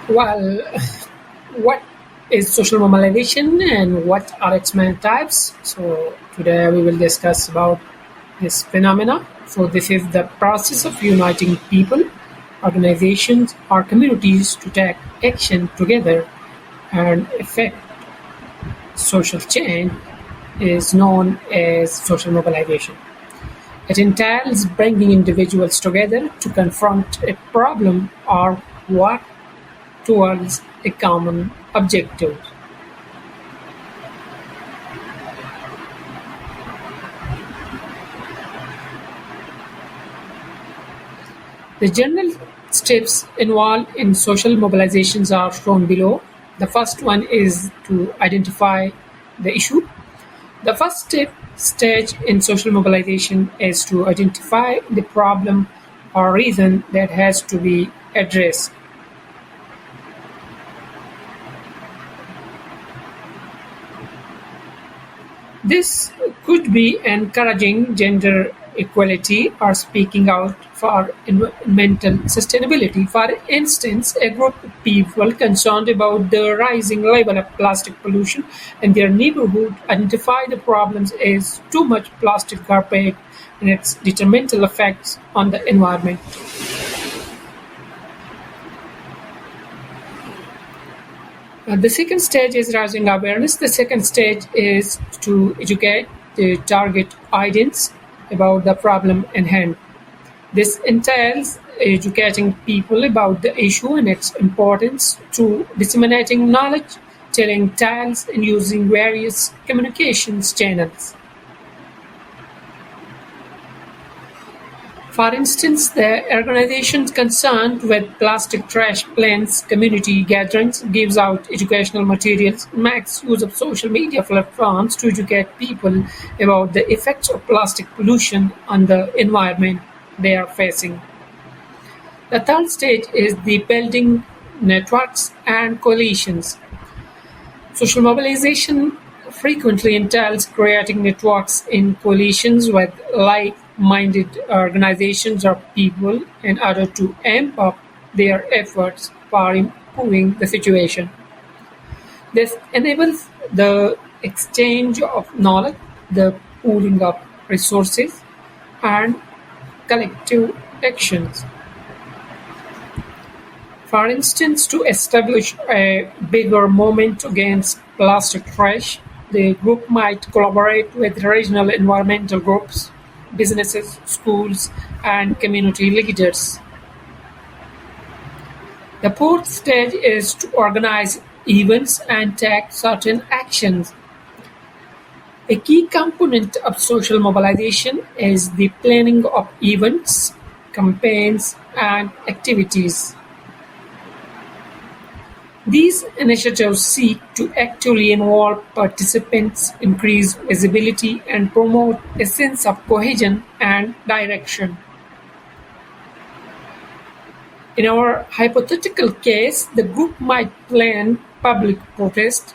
Well, what is social mobilization and what are its main types? So today we will discuss about this phenomena. So this is the process of uniting people, organizations, or communities to take action together and effect social change is known as social mobilization. It entails bringing individuals together to confront a problem or work towards a common objective. The general steps involved in social mobilizations are shown below. The first one is to identify the issue. The first stage in social mobilization is to identify the problem or reason that has to be addressed. This could be encouraging gender equality or speaking out for environmental sustainability. For instance, a group of people concerned about the rising level of plastic pollution in their neighborhood identify the problems as too much plastic garbage and its detrimental effects on the environment. The second stage is raising awareness. The second stage is to educate the target audience about the problem in hand. This entails educating people about the issue and its importance through disseminating knowledge, telling tales, and using various communications channels. For instance, the organization concerned with plastic trash plans community gatherings gives out educational materials, makes use of social media platforms to educate people about the effects of plastic pollution on the environment they are facing. The third stage is the building networks and coalitions. Social mobilization frequently entails creating networks in coalitions with like-minded organizations or people in order to amp up their efforts for improving the situation. This enables the exchange of knowledge, the pooling of resources, and collective actions. For instance, to establish a bigger movement against plastic trash, the group might collaborate with regional environmental groups, businesses, schools, and community leaders. The fourth stage is to organize events and take certain actions. A key component of social mobilization is the planning of events, campaigns, and activities. These initiatives seek to actively involve participants, increase visibility, and promote a sense of cohesion and direction. In our hypothetical case, the group might plan public protests,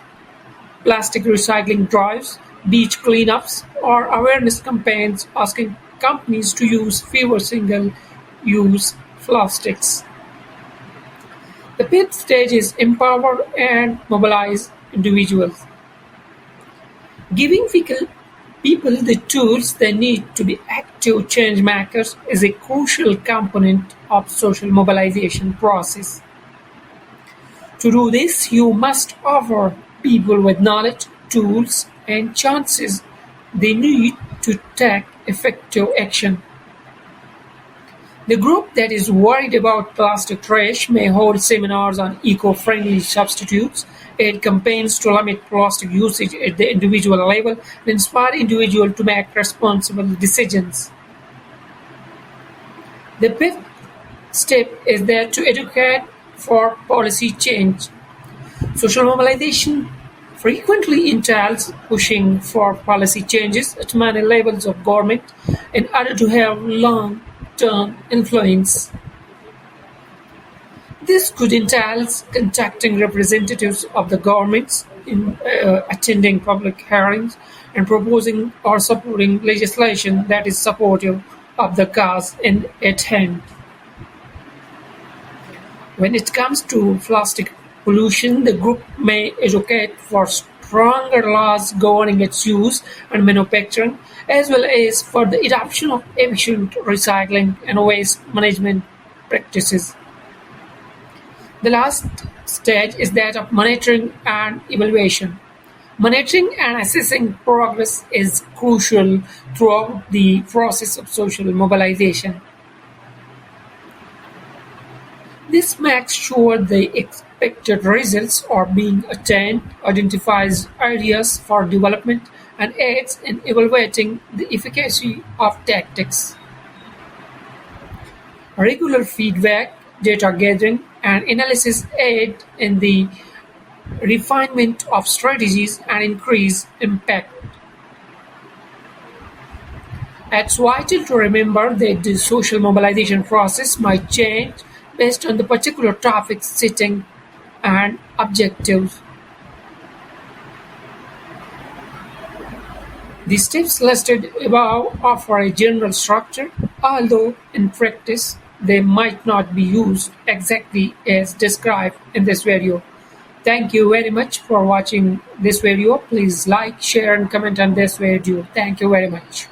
plastic recycling drives, beach cleanups, or awareness campaigns asking companies to use fewer single-use plastics. The fifth stage is empower and mobilize individuals. Giving people the tools they need to be active change makers is a crucial component of social mobilization process. To do this, you must offer people with knowledge, tools, and chances they need to take effective action. The group that is worried about plastic trash may hold seminars on eco-friendly substitutes, aid campaigns to limit plastic usage at the individual level, and inspire individuals to make responsible decisions. The fifth step is there to educate for policy change. Social mobilization frequently entails pushing for policy changes at many levels of government in order to have long-term influence. This could entail contacting representatives of the governments, attending public hearings, and proposing or supporting legislation that is supportive of the cause at hand. When it comes to plastic pollution, the group may advocate for stronger laws governing its use and manufacturing, as well as for the adoption of efficient recycling and waste management practices. The last stage is that of monitoring and evaluation. Monitoring and assessing progress is crucial throughout the process of social mobilization. This makes sure the expected results are being attained, identifies areas for development, and aids in evaluating the efficacy of tactics. Regular feedback, data gathering, and analysis aid in the refinement of strategies and increase impact. It's vital to remember that the social mobilization process might change based on the particular topic setting and objectives. The steps listed above offer a general structure, although in practice they might not be used exactly as described in this video. Thank you very much for watching this video. Please like, share, and comment on this video. Thank you very much.